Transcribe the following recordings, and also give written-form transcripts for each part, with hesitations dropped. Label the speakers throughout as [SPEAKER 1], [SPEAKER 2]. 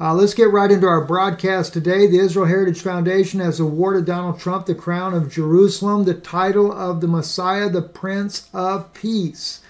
[SPEAKER 1] Let's get right into our broadcast today. The Israel Heritage Foundation has awarded Donald Trump the crown of Jerusalem, the title of the Messiah, the Prince of Peace.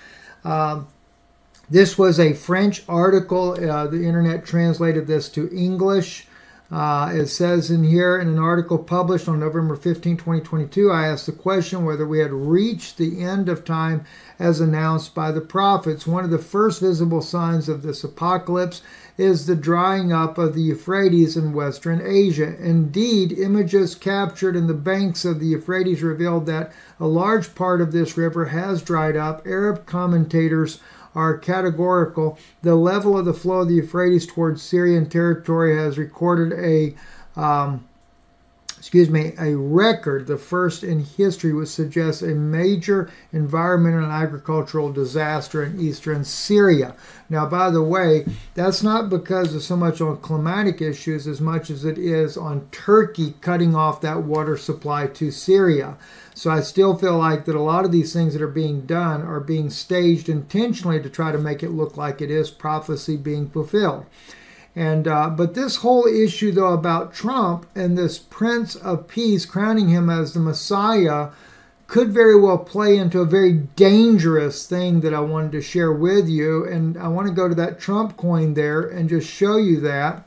[SPEAKER 1] This was a French article. The internet translated this to English. It says in here, in an article published on November 15, 2022, I asked the question whether we had reached the end of time as announced by the prophets. One of the first visible signs of this apocalypse is the drying up of the Euphrates in Western Asia. Indeed, images captured in the banks of the Euphrates revealed that a large part of this river has dried up. Arab commentators are categorical. The level of the flow of the Euphrates towards Syrian territory has recorded a record, the first in history, which suggests a major environmental and agricultural disaster in eastern Syria. Now, by the way, that's not because of so much on climatic issues as much as it is on Turkey cutting off that water supply to Syria. So I still feel like that a lot of these things that are being done are being staged intentionally to try to make it look like it is prophecy being fulfilled. And but this whole issue, though, about Trump and this Prince of Peace, crowning him as the Messiah, could very well play into a very dangerous thing that I wanted to share with you. And I want to go to that Trump coin there and just show you that.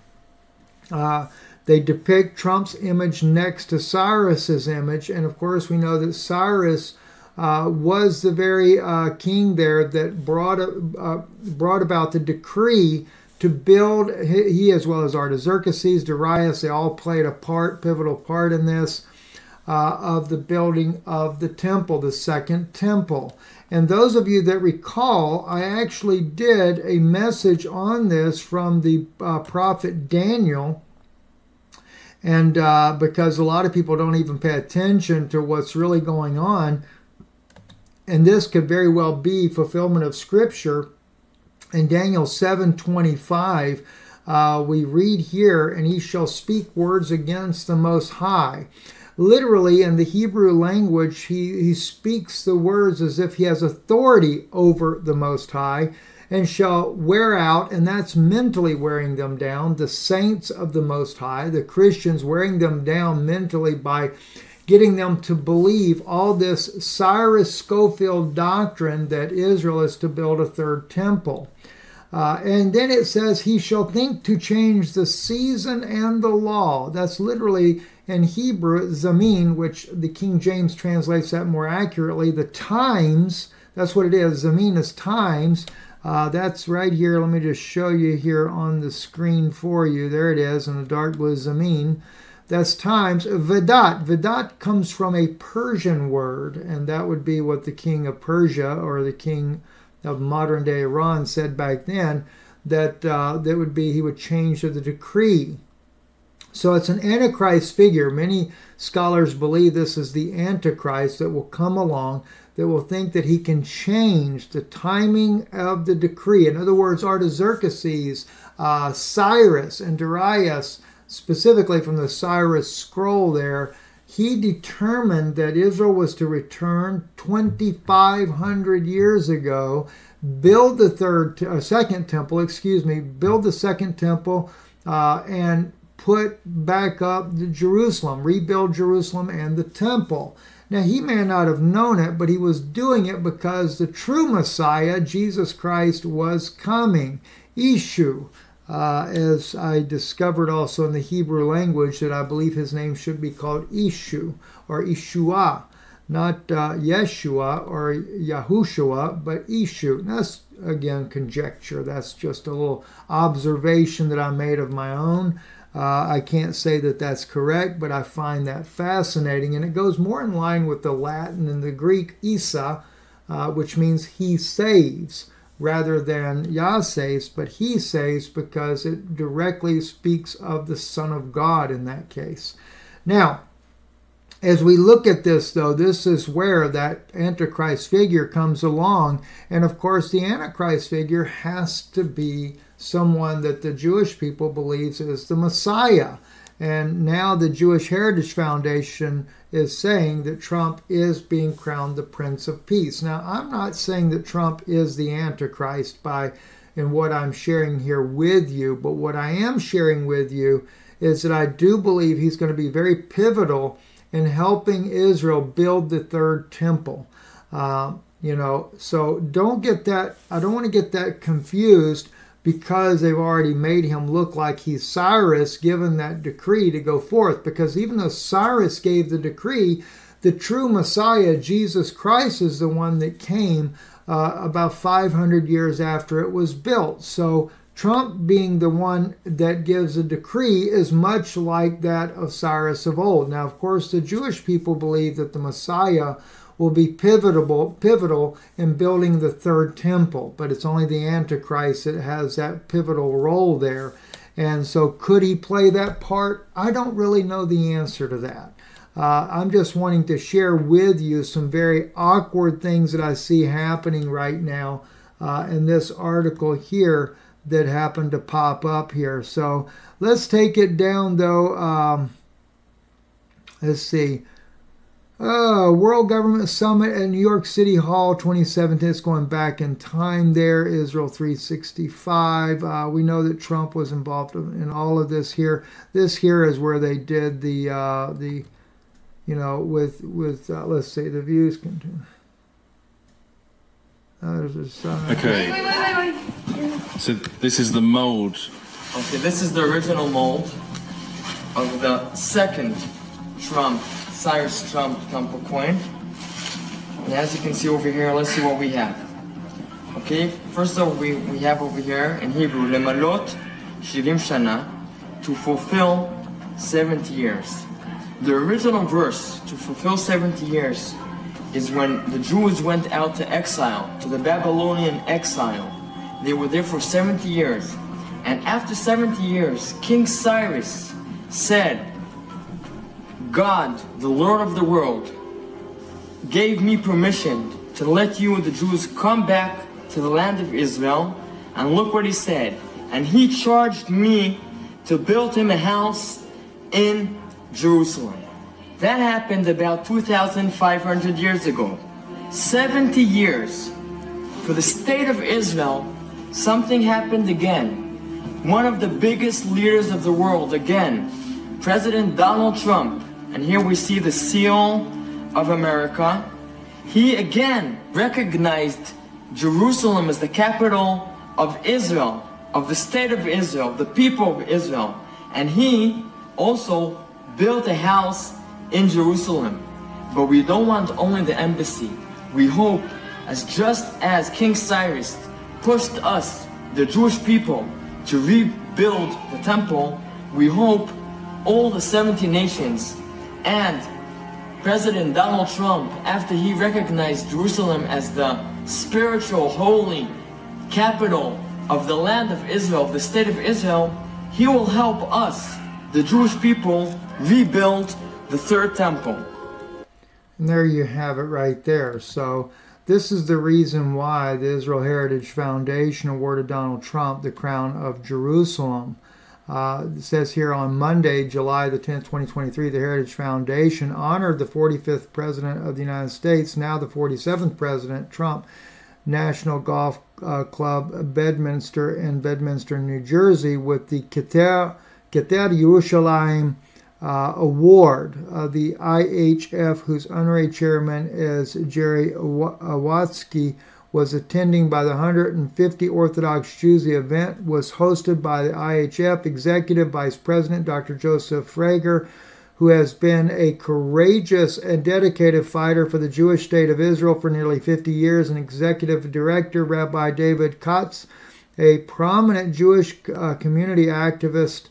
[SPEAKER 1] They depict Trump's image next to Cyrus's image. And of course, we know that Cyrus was the very king there that brought about the decree to build, he as well as Artaxerxes, Darius, they all played a pivotal part in this, of the building of the temple, the second temple. And those of you that recall, I actually did a message on this from the prophet Daniel. And because a lot of people don't even pay attention to what's really going on, and this could very well be fulfillment of Scripture. In Daniel 7:25, we read here, and he shall speak words against the Most High. Literally, in the Hebrew language, he speaks the words as if he has authority over the Most High, and shall wear out, and that's mentally wearing them down, the saints of the Most High, the Christians, wearing them down mentally by getting them to believe all this Cyrus Schofield doctrine that Israel is to build a third temple. And then it says, he shall think to change the season and the law. That's literally in Hebrew, zamin, which the King James translates that more accurately. The times, that's what it is. Zamin is times. That's right here. Let me just show you here on the screen for you. There it is in the dark blue, zamin. That's times. Vedat. Vedat comes from a Persian word, and that would be what the king of Persia or the king of modern day Iran said back then, that that would be he would change the decree. So it's an Antichrist figure. Many scholars believe this is the Antichrist that will come along, that will think that he can change the timing of the decree. In other words, Artaxerxes, Cyrus, and Darius, specifically from the Cyrus scroll there, he determined that Israel was to return 2,500 years ago, build the second temple, build the second temple, and put back up Jerusalem, rebuild Jerusalem and the temple. Now, he may not have known it, but he was doing it because the true Messiah, Jesus Christ, was coming. Ishu. As I discovered also in the Hebrew language, that I believe his name should be called Ishu or Ishua, not Yeshua or Yahushua, but Ishu. That's, again, conjecture. That's just a little observation that I made of my own. I can't say that that's correct, but I find that fascinating, and it goes more in line with the Latin and the Greek Isa, which means he saves, rather than Yah saves, but he saves, because it directly speaks of the Son of God in that case. Now, as we look at this, though, this is where that Antichrist figure comes along, and of course the Antichrist figure has to be someone that the Jewish people believes is the Messiah. And now the Jewish Heritage Foundation is saying that Trump is being crowned the Prince of Peace. Now, I'm not saying that Trump is the Antichrist by in what I'm sharing here with you. But what I am sharing with you is that I do believe he's going to be very pivotal in helping Israel build the third temple. So don't get that, I don't want to get that confused because they've already made him look like he's Cyrus, given that decree to go forth. Because even though Cyrus gave the decree, the true Messiah, Jesus Christ, is the one that came about 500 years after it was built. So Trump being the one that gives a decree is much like that of Cyrus of old. Now, of course, the Jewish people believe that the Messiah will be pivotal in building the third temple, but it's only the Antichrist that has that pivotal role there. And so could he play that part? I don't really know the answer to that. I'm just wanting to share with you some very awkward things that I see happening right now in this article here that happened to pop up here. So let's take it down though. Let's see. World Government Summit at New York City Hall 2017. It's going back in time there. Israel 365. We know that Trump was involved in all of this here. This here is where they did the let's say the views continue. There's a sign.
[SPEAKER 2] Okay. Wait. So this is the mold.
[SPEAKER 3] Okay, this is the original mold of the second Cyrus Trump temple coin. And as you can see over here, let's see what we have. Okay, first of all, we have over here in Hebrew, lemalot 70 shana, to fulfill 70 years. The original verse, to fulfill 70 years, is when the Jews went out to exile, to the Babylonian exile. They were there for 70 years. And after 70 years, King Cyrus said, God, the Lord of the world, gave me permission to let you, the Jews, come back to the land of Israel. And look what he said. And he charged me to build him a house in Jerusalem. That happened about 2,500 years ago. 70 years. For the state of Israel, something happened again. One of the biggest leaders of the world, again, President Donald Trump, and here we see the seal of America. He again recognized Jerusalem as the capital of Israel, of the state of Israel, the people of Israel. And he also built a house in Jerusalem. But we don't want only the embassy. We hope, just as King Cyrus pushed us, the Jewish people, to rebuild the temple, we hope all the 70 nations and President Donald Trump, after he recognized Jerusalem as the spiritual, holy capital of the land of Israel, the state of Israel, he will help us, the Jewish people, rebuild the third temple.
[SPEAKER 1] And there you have it right there. So this is the reason why the Israel Heritage Foundation awarded Donald Trump the crown of Jerusalem. It says here on Monday, July the 10th, 2023, the Heritage Foundation honored the 45th President of the United States, now the 47th President, Trump, National Golf Club Bedminster in Bedminster, New Jersey, with the Keter Yerushalayim Award. The IHF, whose honorary chairman is Jerry Awatsky, was attending by the 150 Orthodox Jews. The event was hosted by the IHF Executive Vice President, Dr. Joseph Frager, who has been a courageous and dedicated fighter for the Jewish state of Israel for nearly 50 years, and Executive Director, Rabbi David Katz, a prominent Jewish community activist.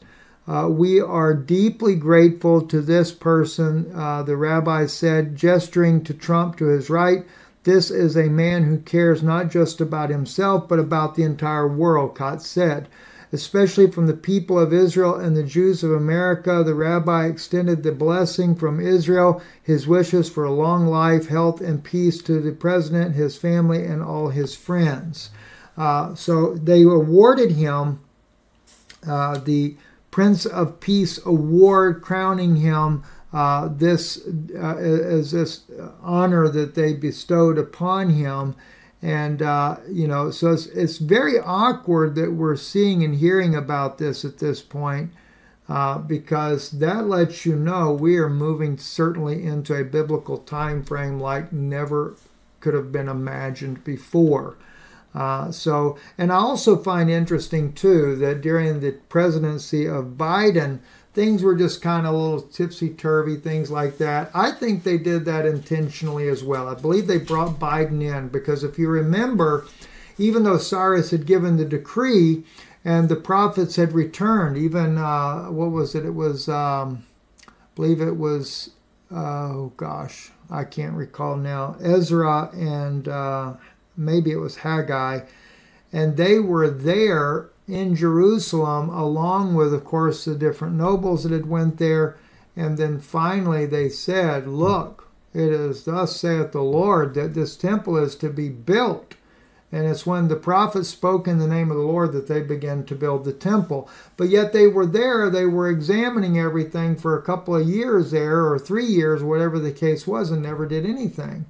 [SPEAKER 1] We are deeply grateful to this person, the rabbi said, gesturing to Trump to his right. This is a man who cares not just about himself, but about the entire world, Katz said. Especially from the people of Israel and the Jews of America, the rabbi extended the blessing from Israel, his wishes for a long life, health, and peace to the president, his family, and all his friends. So they awarded him the Prince of Peace Award, crowning him this honor that they bestowed upon him. And, so it's very awkward that we're seeing and hearing about this at this point, because that lets you know we are moving certainly into a biblical time frame like never could have been imagined before. And I also find interesting, too, that during the presidency of Biden, things were just kind of a little tipsy-turvy, things like that. I think they did that intentionally as well. I believe they brought Biden in because if you remember, even though Cyrus had given the decree and the prophets had returned, even, what was it? It was, I believe it was, oh gosh, I can't recall now, Ezra and maybe it was Haggai, and they were there in Jerusalem along with, of course, the different nobles that had went there. And then finally they said, look, it is thus saith the Lord that this temple is to be built. And it's when the prophets spoke in the name of the Lord that they began to build the temple. But yet they were there, they were examining everything for a couple of years there, or 3 years, whatever the case was, and never did anything.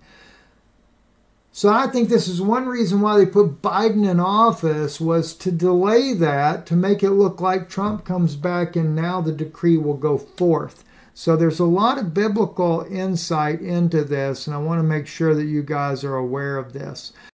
[SPEAKER 1] So I think this is one reason why they put Biden in office, was to delay that, to make it look like Trump comes back and now the decree will go forth. So there's a lot of biblical insight into this, and I want to make sure that you guys are aware of this.